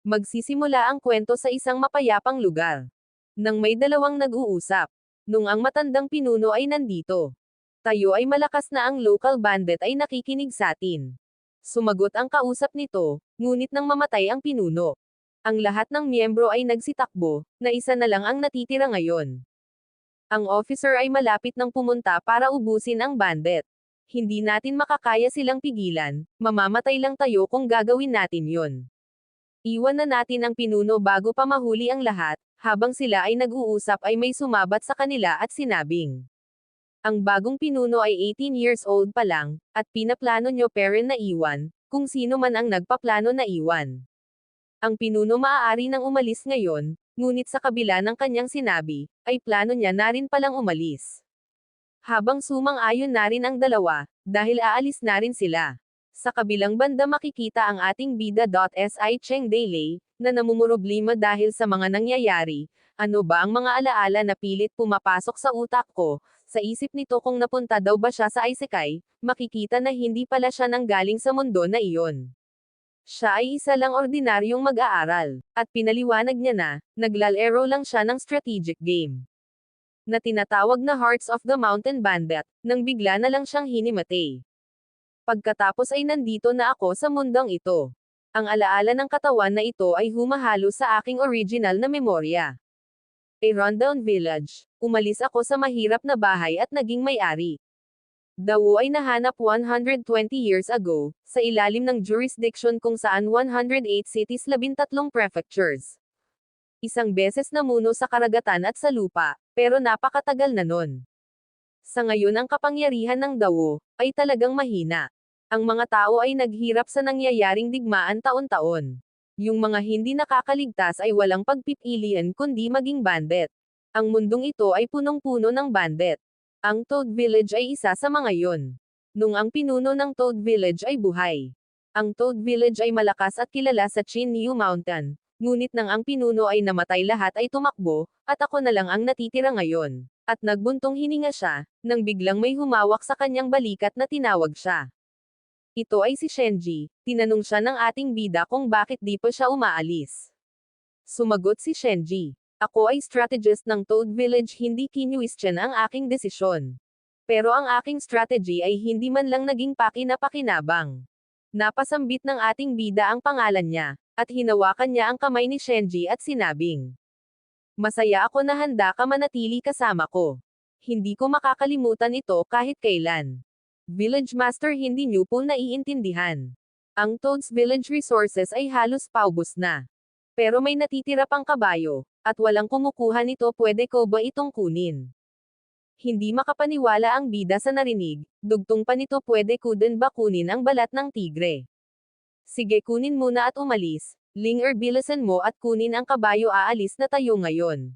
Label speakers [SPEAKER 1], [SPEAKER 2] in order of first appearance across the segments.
[SPEAKER 1] Magsisimula ang kwento sa isang mapayapang lugar. Nang may dalawang nag-uusap. Nung ang matandang pinuno ay nandito. Tayo ay malakas na ang local bandit ay nakikinig sa atin. Sumagot ang kausap nito, ngunit nang mamatay ang pinuno. Ang lahat ng miyembro ay nagsitakbo, na isa na lang ang natitira ngayon. Ang officer ay malapit nang pumunta para ubusin ang bandit. Hindi natin makakaya silang pigilan, mamamatay lang tayo kung gagawin natin yon. Iwan na natin ang pinuno bago pa mahuli ang lahat, habang sila ay nag-uusap ay may sumabat sa kanila at sinabing. Ang bagong pinuno ay 18 years old pa lang, at pinaplano nyo peren na iwan, kung sino man ang nagpaplano na iwan. Ang pinuno maaari nang umalis ngayon, ngunit sa kabila ng kanyang sinabi, ay plano niya na rin palang umalis. Habang sumang-ayon na rin ang dalawa, dahil aalis na rin sila. Sa kabilang banda makikita ang ating bida.si Cheng Daylay, na namumroblema dahil sa mga nangyayari. Ano ba ang mga alaala na pilit pumapasok sa utak ko? Sa isip nito kung napunta daw ba siya sa isekai, makikita na hindi pala siya nanggaling sa mundo na iyon. Siya ay isa lang ordinaryong mag-aaral, at pinaliwanag niya na, naglalaro lang siya ng strategic game na tinatawag na Hearts of the Mountain Bandit, nang bigla na lang siyang hinimatay. Pagkatapos ay nandito na ako sa mundong ito. Ang alaala ng katawan na ito ay humahalo sa aking original na memorya. A rundown village. Umalis ako sa mahirap na bahay at naging may-ari. Dao ay nahanap 120 years ago, sa ilalim ng jurisdiction kung saan 108 cities 13 prefectures. Isang beses namuno sa karagatan at sa lupa, pero napakatagal na nun. Sa ngayon ang kapangyarihan ng Dao, ay talagang mahina. Ang mga tao ay naghirap sa nangyayaring digmaan taon-taon. Yung mga hindi nakakaligtas ay walang pagpipilian kundi maging bandit. Ang mundong ito ay punong-puno ng bandit. Ang Toad Village ay isa sa mga yon. Nung ang pinuno ng Toad Village ay buhay. Ang Toad Village ay malakas at kilala sa Chinyu Mountain. Ngunit nang ang pinuno ay namatay lahat ay tumakbo, at ako na lang ang natitira ngayon. At nagbuntong hininga siya, nang biglang may humawak sa kanyang balikat na tinawag siya. Ito ay si Shenji. Tinanong siya ng ating bida kung bakit di pa siya umaalis. Sumagot si Shenji. Ako ay strategist ng Toad Village, hindi kinuwestiyon ang aking desisyon. Pero ang aking strategy ay hindi man lang naging pakinapakinabang. Napasambit ng ating bida ang pangalan niya, at hinawakan niya ang kamay ni Shenji at sinabing. Masaya ako na handa ka manatili kasama ko. Hindi ko makakalimutan ito kahit kailan. Village Master, hindi niyo po naiintindihan. Ang Toad's Village resources ay halos paubos na. Pero may natitira pang kabayo, at walang kumukuha nito, pwede ko ba itong kunin? Hindi makapaniwala ang bida sa narinig, dugtong pa nito, pwede ko din ba kunin ang balat ng tigre? Sige, kunin muna at umalis. Ling bilisan mo at kunin ang kabayo, aalis na tayo ngayon.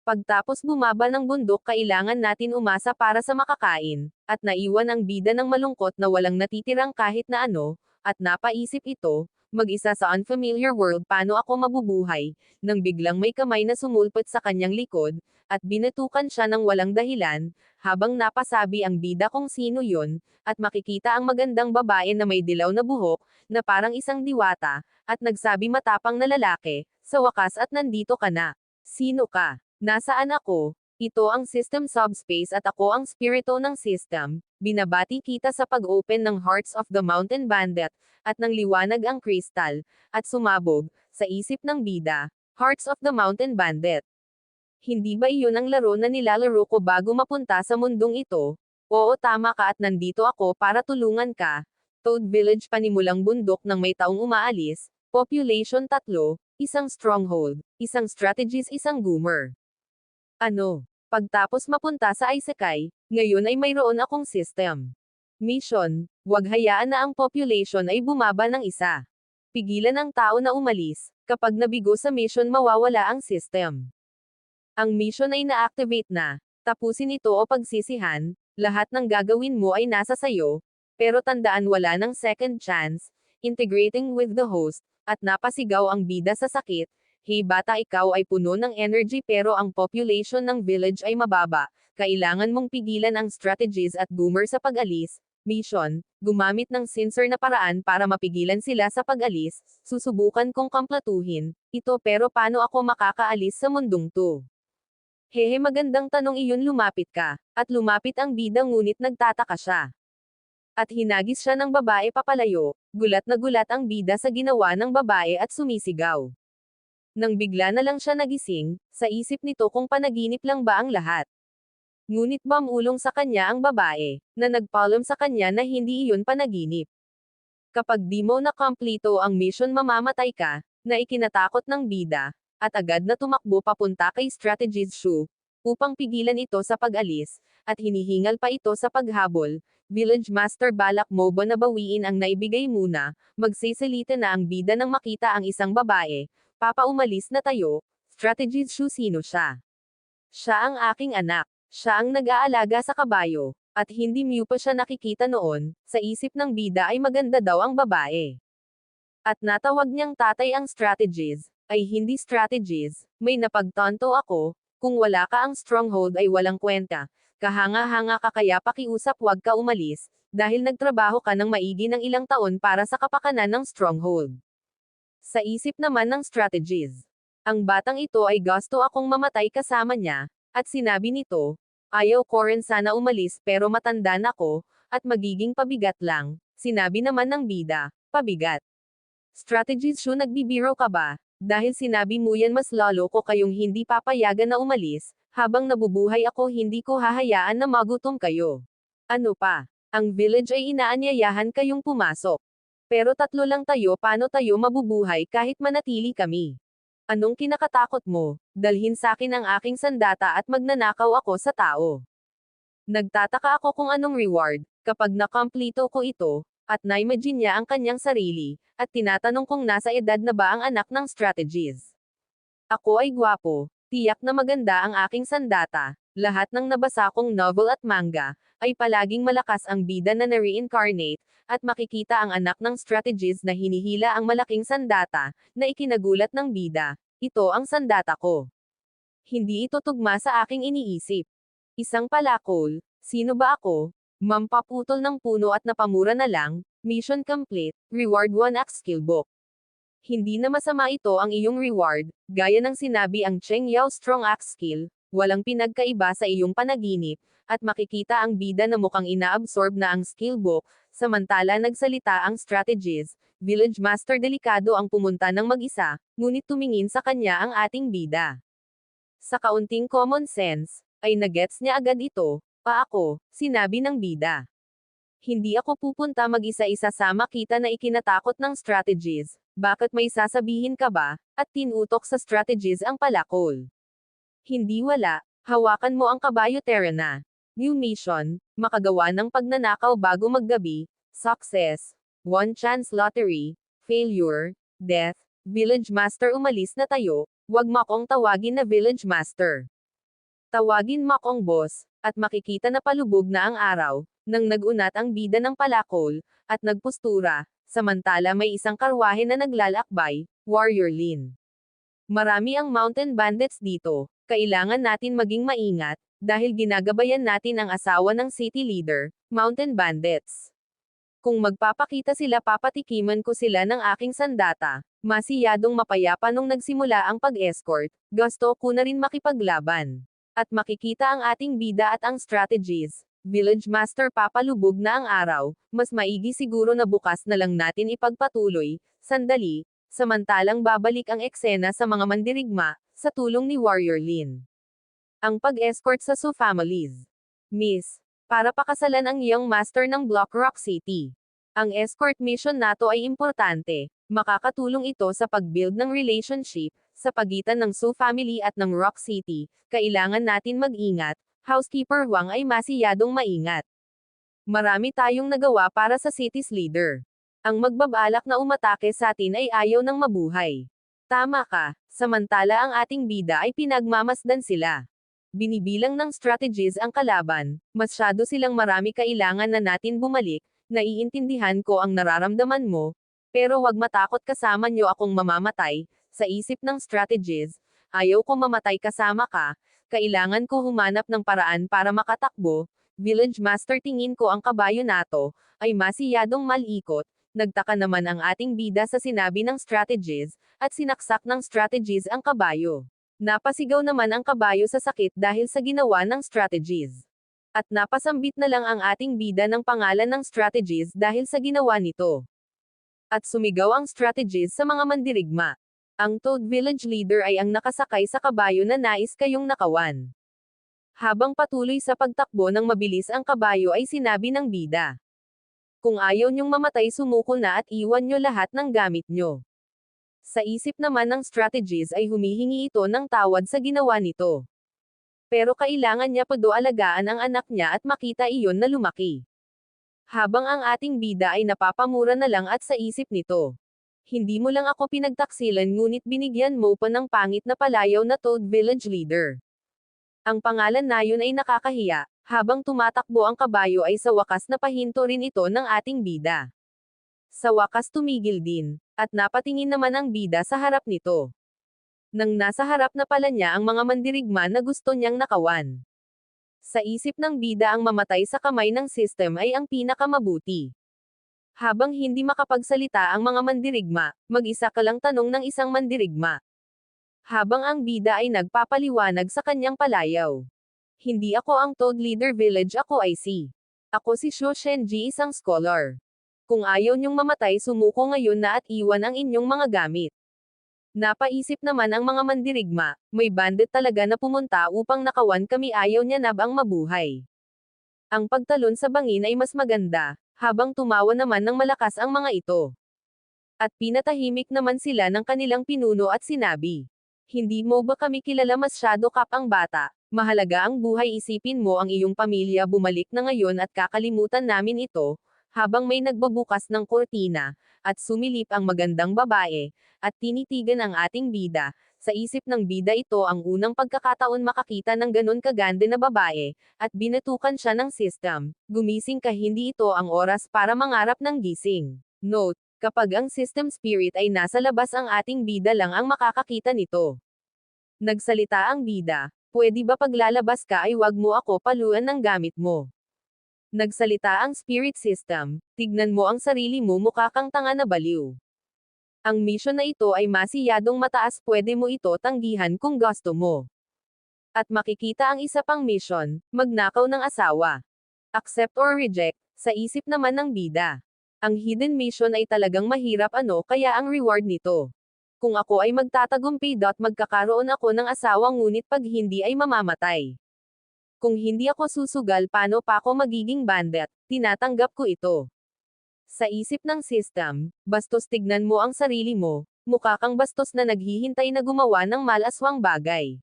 [SPEAKER 1] Pagtapos bumaba ng bundok, kailangan natin umasa para sa makakain, at naiwan ang bida ng malungkot na walang natitirang kahit na ano, at napaisip ito, mag-isa sa unfamiliar world, paano ako mabubuhay, nang biglang may kamay na sumulpot sa kanyang likod, at binatukan siya ng walang dahilan, habang napasabi ang bida kung sino yon, at makikita ang magandang babae na may dilaw na buhok, na parang isang diwata, at nagsabi matapang na lalaki, sa wakas at nandito ka na. Sino ka? Nasaan ako? Ito ang system subspace at ako ang spirito ng system. Binabati kita sa pag-open ng Hearts of the Mountain Bandit, at nang liwanag ang crystal, at sumabog, sa isip ng bida, Hearts of the Mountain Bandit. Hindi ba iyon ang laro na nilalaro ko bago mapunta sa mundong ito? Oo, tama ka, at nandito ako para tulungan ka. Toad Village, panimulang bundok ng may taong umaalis, population 3, isang stronghold, isang strategist, isang goomer. Ano? Pagtapos mapunta sa isekai, ngayon ay mayroon akong system. Mission, wag hayaan na ang population ay bumaba ng isa. Pigilan ang tao na umalis, kapag nabigo sa mission mawawala ang system. Ang mission ay na-activate na, tapusin ito o pagsisihan, lahat ng gagawin mo ay nasa sayo, pero tandaan wala ng second chance, integrating with the host, at napasigaw ang bida sa sakit. Hey bata, ikaw ay puno ng energy pero ang population ng village ay mababa, kailangan mong pigilan ang strategies at boomer sa pag-alis, Mission, gumamit ng sensor na paraan para mapigilan sila sa pag-alis, susubukan kong kamplatuhin, ito pero paano ako makakaalis sa mundong to? Hehe magandang tanong iyon lumapit ka, at lumapit ang bida ngunit nagtataka siya. At hinagis siya ng babae papalayo, gulat na gulat ang bida sa ginawa ng babae at sumisigaw. Nang bigla na lang siya nagising, sa isip nito kung panaginip lang ba ang lahat. Ngunit bumulong sa kanya ang babae, na nagpaalam sa kanya na hindi iyon panaginip. Kapag di mo nakompleto ang mission mamamatay ka, na ikinatakot ng bida, at agad na tumakbo papunta kay Strategist Shu, upang pigilan ito sa pag-alis, at hinihingal pa ito sa paghabol. Village Master balak mo ba na bawiin ang naibigay muna, magsisalita na ang bida nang makita ang isang babae, papaumalis na tayo, Strategist Shu sino siya? Siya ang aking anak. Siya ang nag-aalaga sa kabayo, at hindi niyo pa siya nakikita noon, sa isip ng bida ay maganda daw ang babae. At natawag niyang tatay ang strategies, ay hindi strategies, may napagtanto ako, kung wala ka ang stronghold ay walang kwenta, kahanga-hanga ka kaya pakiusap wag ka umalis, dahil nagtrabaho ka ng maigi ng ilang taon para sa kapakanan ng stronghold. Sa isip naman ng strategies, ang batang ito ay gusto akong mamatay kasama niya, at sinabi nito, ayaw ko rin sana umalis pero matanda na ko, at magiging pabigat lang, sinabi naman ng bida, pabigat. Strategies Shu nagbibiro ka ba? Dahil sinabi mo yan mas lalo ko kayong hindi papayagan na umalis, habang nabubuhay ako hindi ko hahayaan na magutom kayo. Ano pa? Ang village ay inaanyayahan kayong pumasok. Pero tatlo lang tayo paano tayo mabubuhay kahit manatili kami? Anong kinakatakot mo? Dalhin sa akin ang aking sandata at magnanakaw ako sa tao. Nagtataka ako kung anong reward, kapag nakompleto ko ito, at na-imagine niya ang kanyang sarili, at tinatanong kung nasa edad na ba ang anak ng strategies. Ako ay gwapo, tiyak na maganda ang aking sandata, lahat ng nabasa kong novel at manga, ay palaging malakas ang bida na na-reincarnate, at makikita ang anak ng strategies na hinihila ang malaking sandata, na ikinagulat ng bida, ito ang sandata ko. Hindi ito tugma sa aking iniisip. Isang palakol, sino ba ako? Mampaputol ng puno at napamura na lang, mission complete, reward 1 axe skill book. Hindi na masama ito ang iyong reward, gaya ng sinabi ang Cheng Yao strong axe skill, walang pinagkaiba sa iyong panaginip, at makikita ang bida na mukhang inaabsorb na ang skill book, samantala nagsalita ang strategies, village master delikado ang pumunta ng mag-isa, ngunit tumingin sa kanya ang ating bida. Sa kaunting common sense, ay nagets niya agad ito, ako, sinabi ng bida. Hindi ako pupunta mag-isa-isa sa makita na ikinatakot ng strategies, bakit may sasabihin ka ba, at tinutok sa strategies ang palakol. Hindi wala, hawakan mo ang kabayo Terana. New mission, makagawa ng pagnanakaw bago maggabi, success, one chance lottery, failure, death, village master umalis na tayo, wag mo akong tawagin na village master. Tawagin mo akong boss, at makikita na palubog na ang araw, nang nagunat ang bida ng palakol, at nagpostura, samantala may isang karwahe na naglalakbay, Warrior Lin. Marami ang mountain bandits dito, kailangan natin maging maingat, dahil ginagabayan natin ang asawa ng city leader, mountain bandits. Kung magpapakita sila papatikiman ko sila ng aking sandata, masiyadong mapayapa nung nagsimula ang pag-escort, gusto ko na rin makipaglaban. At makikita ang ating bida at ang strategies, village master papalubog na ang araw, mas maigi siguro na bukas na lang natin ipagpatuloy, sandali, samantalang babalik ang eksena sa mga mandirigma, sa tulong ni Warrior Lin. Ang pag-escort sa Su families. Miss, para pakasalan ang young master ng Block Rock City. Ang escort mission nato ay importante, makakatulong ito sa pag-build ng relationship, sa pagitan ng Su family at ng Rock City, kailangan natin mag-ingat, Housekeeper Huang ay masiyadong maingat. Marami tayong nagawa para sa city's leader. Ang magbabalak na umatake sa atin ay ayaw ng mabuhay. Tama ka, samantala ang ating bida ay pinagmamasdan sila. Binibilang ng strategies ang kalaban, masyado silang marami kailangan na natin bumalik, naiintindihan ko ang nararamdaman mo, pero wag matakot kasama nyo akong mamamatay, sa isip ng strategies, ayaw ko mamatay kasama ka, kailangan ko humanap ng paraan para makatakbo, Village Master, tingin ko ang kabayo nato ay masiyadong malikot. Nagtaka naman ang ating bida sa sinabi ng strategies, at sinaksak ng strategies ang kabayo. Napasigaw naman ang kabayo sa sakit dahil sa ginawa ng strategies. At napasambit na lang ang ating bida ng pangalan ng strategies dahil sa ginawa nito. At sumigaw ang strategies sa mga mandirigma. Ang Toad Village Leader ay ang nakasakay sa kabayo na nais kayong nakawan. Habang patuloy sa pagtakbo ng mabilis ang kabayo ay sinabi ng bida. Kung ayaw niyong mamatay, sumuko na at iwan niyo lahat ng gamit niyo. Sa isip naman ng strategies ay humihingi ito ng tawad sa ginawa nito. Pero kailangan niya alagaan ang anak niya at makita iyon na lumaki. Habang ang ating bida ay napapamura na lang at sa isip nito. Hindi mo lang ako pinagtaksilan ngunit binigyan mo pa ng pangit na palayaw na Toad Village Leader. Ang pangalan na yun ay nakakahiya. Habang tumatakbo ang kabayo ay sa wakas napahinto rin ito ng ating bida. Sa wakas tumigil din, at napatingin naman ang bida sa harap nito. Nang nasa harap na pala niya ang mga mandirigma na gusto niyang nakawan. Sa isip ng bida ang mamatay sa kamay ng system ay ang pinakamabuti. Habang hindi makapagsalita ang mga mandirigma, mag-isa ka lang tanong ng isang mandirigma. Habang ang bida ay nagpapaliwanag sa kanyang palayaw. Hindi ako ang Toad Leader Village, ako ay Ako si Shu Shenji, isang scholar. Kung ayaw niyong mamatay, sumuko ngayon na at iwan ang inyong mga gamit. Napaisip naman ang mga mandirigma, may bandit talaga na pumunta upang nakawan kami, ayaw niya na bang mabuhay. Ang pagtalon sa bangin ay mas maganda, habang tumawa naman ng malakas ang mga ito. At pinatahimik naman sila ng kanilang pinuno at sinabi. Hindi mo ba kami kilala, masyado kap ang bata? Mahalaga ang buhay, isipin mo ang iyong pamilya, bumalik na ngayon at kakalimutan namin ito, habang may nagbabukas ng kortina, at sumilip ang magandang babae, at tinitigan ang ating bida. Sa isip ng bida ito ang unang pagkakataon makakita ng ganon kaganda na babae, at binatukan siya ng system. Gumising ka, hindi ito ang oras para mangarap ng gising. Note, kapag ang system spirit ay nasa labas, ang ating bida lang ang makakakita nito. Nagsalita ang bida. Pwede ba paglalabas ka ay wag mo ako paluan ng gamit mo? Nagsalita ang spirit system. Tignan mo ang sarili mo, mukha kang tanga na baliw. Ang mission na ito ay masiyadong mataas, pwede mo ito tanggihan kung gusto mo. At makikita ang isa pang mission, magnakaw ng asawa. Accept or reject, sa isip naman ng bida. Ang hidden mission ay talagang mahirap, kaya ang reward nito. Kung ako ay magtatagumpay, magkakaroon ako ng asawa, ngunit pag hindi ay mamamatay. Kung hindi ako susugal, paano pa ako magiging bandit? Tinatanggap ko ito. Sa isip ng system, bastos, tignan mo ang sarili mo, mukha kang bastos na naghihintay na gumawa ng malaswang bagay.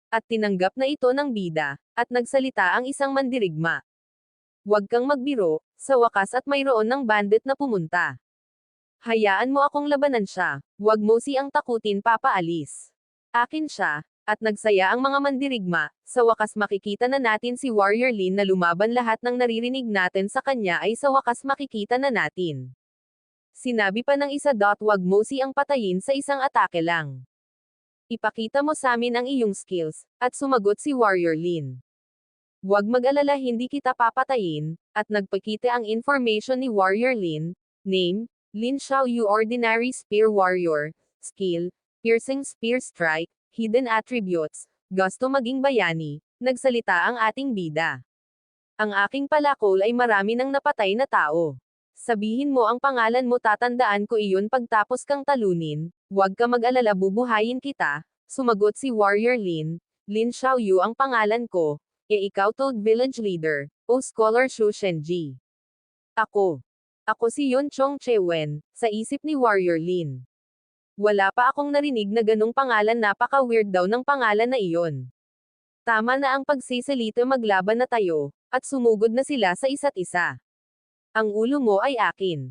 [SPEAKER 1] At tinanggap na ito ng bida, at nagsalita ang isang mandirigma. Huwag kang magbiro, sa wakas at mayroon ng bandit na pumunta. Hayaan mo akong labanan siya, huwag mo siyang takutin, papaalis. Akin siya, at nagsaya ang mga mandirigma. Sa wakas makikita na natin si Warrior Lin na lumaban, lahat ng naririnig natin sa kanya ay sa wakas makikita na natin. Sinabi pa ng isa, wag mo siyang patayin sa isang atake lang. Ipakita mo sa amin ang iyong skills, at sumagot si Warrior Lin. Huwag mag-alala, hindi kita papatayin, at nagpakita ang information ni Warrior Lin. Name, Lin Xiaoyu, Ordinary Spear Warrior. Skill, Piercing Spear Strike. Hidden Attributes, gusto maging bayani. Nagsalita ang ating bida. Ang aking palakol ay marami ng napatay na tao. Sabihin mo ang pangalan mo, tatandaan ko iyon pagtapos kang talunin. Huwag ka mag-alala, bubuhayin kita. Sumagot si Warrior Lin. Lin Xiaoyu ang pangalan ko. Ikaw Toad Village Leader, o Scholar Shu Shenji. Ako si Yun Chong Chewen, sa isip ni Warrior Lin. Wala pa akong narinig na ganong pangalan, napaka-weird daw ng pangalan na iyon. Tama na ang pagsisalita, maglaban na tayo, at sumugod na sila sa isa't isa. Ang ulo mo ay akin.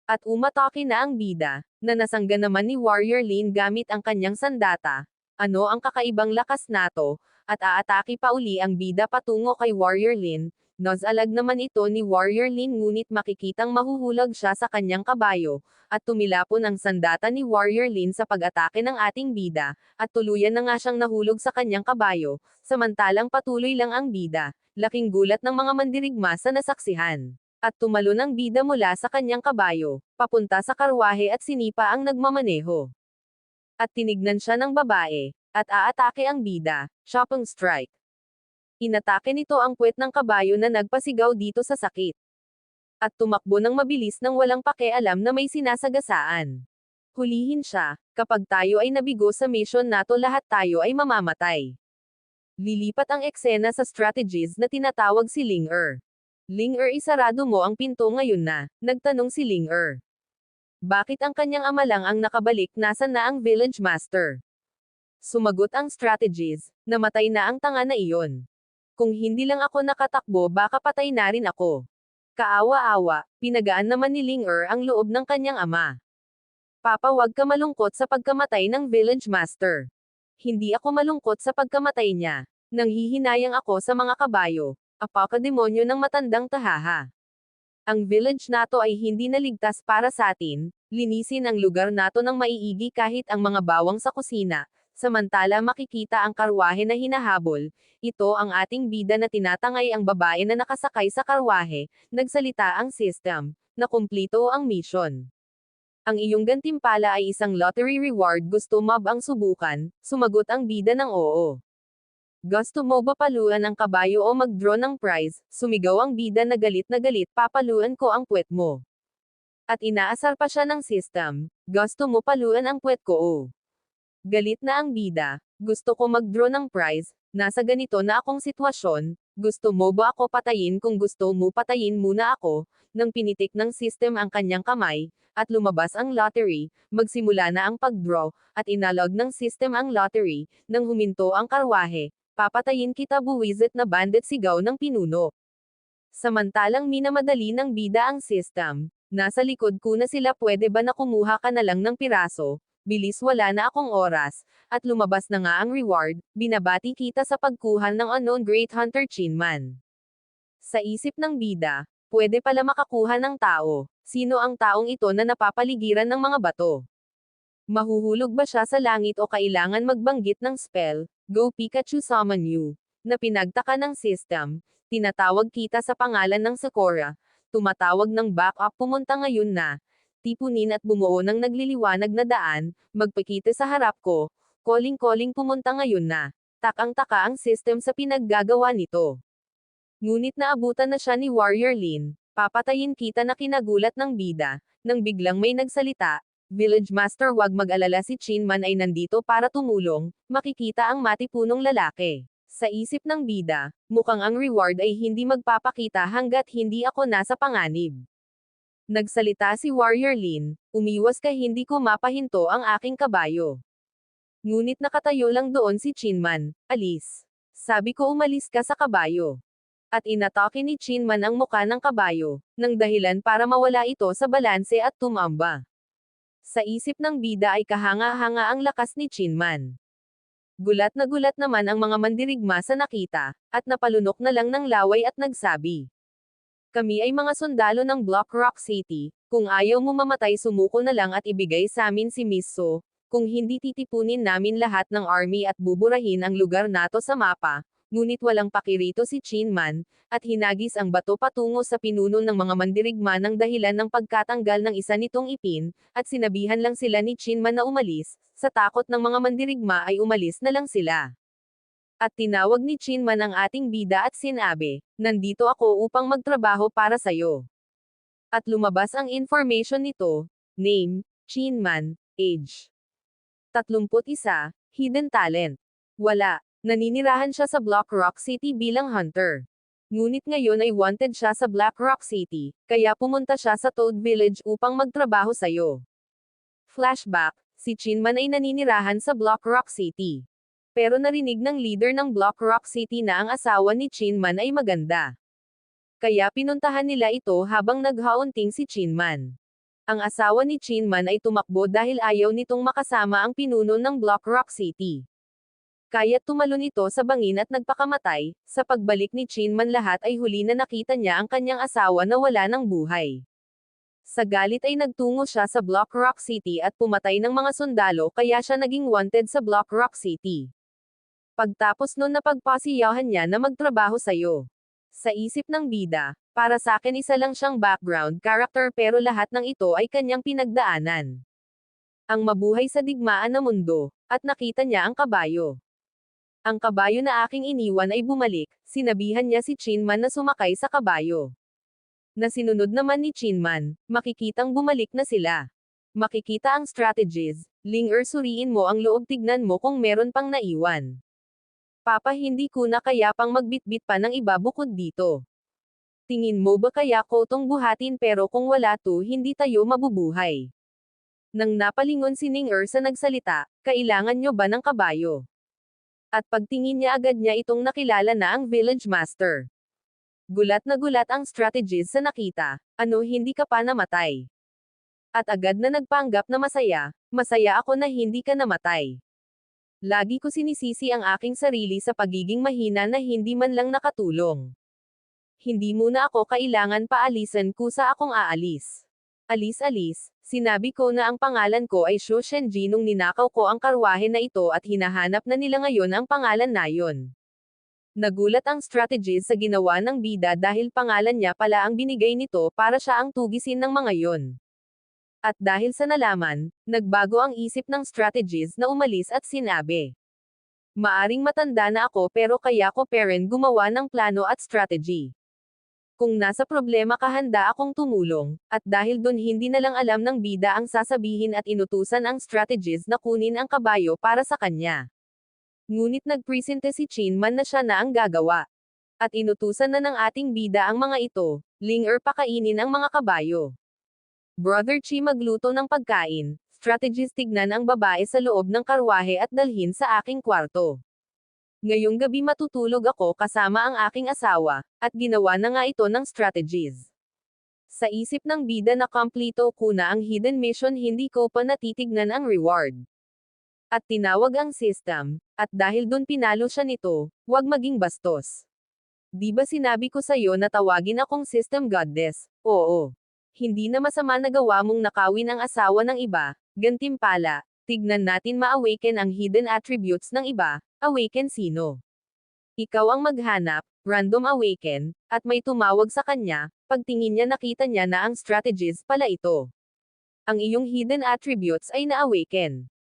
[SPEAKER 1] At umatake na ang bida, na nasangga naman ni Warrior Lin gamit ang kanyang sandata. Ano ang kakaibang lakas nato? At aatake pa uli ang bida patungo kay Warrior Lin. Nozalag naman ito ni Warrior Lin ngunit makikitang mahuhulag siya sa kanyang kabayo, at tumilapon ang sandata ni Warrior Lin sa pag-atake ng ating bida, at tuluyan na nga siyang nahulog sa kanyang kabayo, samantalang patuloy lang ang bida. Laking gulat ng mga mandirigma sa nasaksihan. At tumalon ang bida mula sa kanyang kabayo, papunta sa karwahe at sinipa ang nagmamaneho. At tinignan siya ng babae, at aatake ang bida, chopping strike. Inatake nito ang puwet ng kabayo na nagpasigaw dito sa sakit. At tumakbo ng mabilis nang walang pakialam na may sinasagasaan. Hulihin siya, kapag tayo ay nabigo sa mission nato lahat tayo ay mamamatay. Lilipat ang eksena sa strategies na tinatawag si Ling-er. Ling-er, isarado mo ang pinto ngayon na, nagtanong si Ling-er. Bakit ang kanyang ama lang ang nakabalik, nasan na ang village master? Sumagot ang strategies, namatay na ang tanga na iyon. Kung hindi lang ako nakatakbo baka patay na rin ako. Kaawa-awa, pinagaan naman ni Ling-er ang loob ng kanyang ama. Papa, wag ka malungkot sa pagkamatay ng village master. Hindi ako malungkot sa pagkamatay niya. Nanghihinayang ako sa mga kabayo. Apakademonyo ng matandang tahaha. Ang village nato ay hindi naligtas para sa atin, linisin ang lugar nato ng maiigi kahit ang mga bawang sa kusina. Samantala makikita ang karwahe na hinahabol, ito ang ating bida na tinatangay ang babae na nakasakay sa karwahe, nagsalita ang system, na kumplito ang mission. Ang iyong gantimpala ay isang lottery reward, gusto mo bang subukan? Sumagot ang bida ng oo. Gusto mo ba paluan ang kabayo o mag-draw ng prize? Sumigaw ang bida na galit, papaluan ko ang puwet mo. At inaasar pa siya ng system, gusto mo paluan ang puwet ko o. Galit na ang bida, gusto ko mag-draw ng prize, nasa ganito na akong sitwasyon, gusto mo ba ako patayin? Kung gusto mo patayin muna ako, nang pinitik ng system ang kanyang kamay, at lumabas ang lottery, magsimula na ang pag-draw, at inalog ng system ang lottery, nang huminto ang karwahe, papatayin kita buwisit na bandit, sigaw ng pinuno. Samantalang minamadali ng bida ang system, nasa likod ko na sila, pwede ba na kumuha ka na lang ng piraso? Bilis, wala na akong oras, at lumabas na nga ang reward, binabati kita sa pagkuha ng unknown great hunter Chinman. Sa isip ng bida, pwede pala makakuha ng tao, sino ang taong ito na napapaligiran ng mga bato? Mahuhulog ba siya sa langit o kailangan magbanggit ng spell, Go Pikachu Summon You, na pinagtaka ng system, tinatawag kita sa pangalan ng Sakura, tumatawag ng backup, pumunta ngayon na, tipunin at bumuo ng nagliliwanag na daan, magpakita sa harap ko, calling pumunta ngayon na. Takang-taka ang system sa pinaggagawa nito. Ngunit naabutan na siya ni Warrior Lin, papatayin kita na kinagulat ng bida, nang biglang may nagsalita, Village Master, wag mag-alala, si Chinman ay nandito para tumulong, makikita ang matipunong lalaki. Sa isip ng bida, mukhang ang reward ay hindi magpapakita hanggat hindi ako nasa panganib. Nagsalita si Warrior Lin, umiwas ka, hindi ko mapahinto ang aking kabayo. Ngunit nakatayo lang doon si Chinman, alis. Sabi ko umalis ka sa kabayo. At inatake ni Chinman ang muka ng kabayo, ng dahilan para mawala ito sa balanse at tumamba. Sa isip ng bida ay kahanga-hanga ang lakas ni Chinman. Gulat naman ang mga mandirigma sa nakita, at napalunok na lang ng laway at nagsabi. Kami ay mga sundalo ng Block Rock City, kung ayaw mo mamatay sumuko na lang at ibigay sa amin si Miss So, kung hindi titipunin namin lahat ng army at buburahin ang lugar nato sa mapa. Ngunit walang pakirito si Chinman, at hinagis ang bato patungo sa pinuno ng mga mandirigma ng dahilan ng pagkatanggal ng isa nitong ipin, at sinabihan lang sila ni Chinman na umalis, sa takot ng mga mandirigma ay umalis na lang sila. At tinawag ni Chinman ang ating bida at sinabi, nandito ako upang magtrabaho para sayo. At lumabas ang information nito, name, Chinman, age 31, hidden talent. Wala, naninirahan siya sa Black Rock City bilang hunter. Ngunit ngayon ay wanted siya sa Black Rock City, kaya pumunta siya sa Toad Village upang magtrabaho sayo. Flashback, si Chinman ay naninirahan sa Black Rock City. Pero narinig ng leader ng Black Rock City na ang asawa ni Chinman ay maganda. Kaya pinuntahan nila ito habang naghaunting si Chinman. Ang asawa ni Chinman ay tumakbo dahil ayaw nitong makasama ang pinuno ng Black Rock City. Kaya't tumalon ito sa bangin at nagpakamatay. Sa pagbalik ni Chinman lahat ay huli na nakita niya ang kanyang asawa na wala ng buhay. Sa galit ay nagtungo siya sa Black Rock City at pumatay ng mga sundalo kaya siya naging wanted sa Black Rock City. Pagtapos nun napagpasiyahan niya na magtrabaho sa'yo. Sa isip ng bida, para sa akin isa lang siyang background character pero lahat ng ito ay kanyang pinagdaanan. Ang mabuhay sa digmaan na mundo, at nakita niya ang kabayo. Ang kabayo na aking iniwan ay bumalik, sinabihan niya si Chinman na sumakay sa kabayo. Na sinunod naman ni Chinman, makikitang bumalik na sila. Makikita ang strategies, Ling-er suriin mo ang loob tignan mo kung meron pang naiwan. Papa hindi ko na kaya pang magbitbit pa ng iba bukod dito. Tingin mo ba kaya ko tong buhatin pero kung wala to hindi tayo mabubuhay. Nang napalingon si Ning-er sa nagsalita, kailangan nyo ba ng kabayo? At pagtingin niya agad niya itong nakilala na ang village master. Gulat na gulat ang strategist sa nakita, ano hindi ka pa namatay? At agad na nagpanggap na masaya ako na hindi ka namatay. Lagi ko sinisisi ang aking sarili sa pagiging mahina na hindi man lang nakatulong. Hindi muna ako kailangan paalisan kusa akong aalis. Alis-alis, sinabi ko na ang pangalan ko ay Shu Shenji nung ninakaw ko ang karwahe na ito at hinahanap na nila ngayon ang pangalan na yon. Nagulat ang strategist sa ginawa ng bida dahil pangalan niya pala ang binigay nito para siya ang tugisin ng mga yon. At dahil sa nalaman, nagbago ang isip ng strategist na umalis at sinabi. Maaring matanda na ako pero kaya ko parent gumawa ng plano at strategy. Kung nasa problema ka handa akong tumulong, at dahil dun hindi na lang alam ng bida ang sasabihin at inutusan ang strategist na kunin ang kabayo para sa kanya. Ngunit nagpresente si Chinman na siya na ang gagawa. At inutusan na ng ating bida ang mga ito, Ling-er pakainin ang mga kabayo. Brother Chi magluto ng pagkain, strategist tignan ang babae sa loob ng karwahe at dalhin sa aking kwarto. Ngayong gabi matutulog ako kasama ang aking asawa, at ginawa na nga ito ng strategies. Sa isip ng bida na kompleto ko na ang hidden mission hindi ko pa natitignan ang reward. At tinawag ang system, at dahil dun pinalo siya nito, wag maging bastos. Di ba sinabi ko sa'yo na tawagin akong system goddess? Oo. Hindi na masama nagawa mong nakawin ang asawa ng iba, gantimpala, tignan natin ma-awaken ang hidden attributes ng iba. Awaken sino? Ikaw ang maghanap, random awaken, at may tumawag sa kanya, pagtingin niya nakita niya na ang strategies pala ito. Ang iyong hidden attributes ay na-awaken.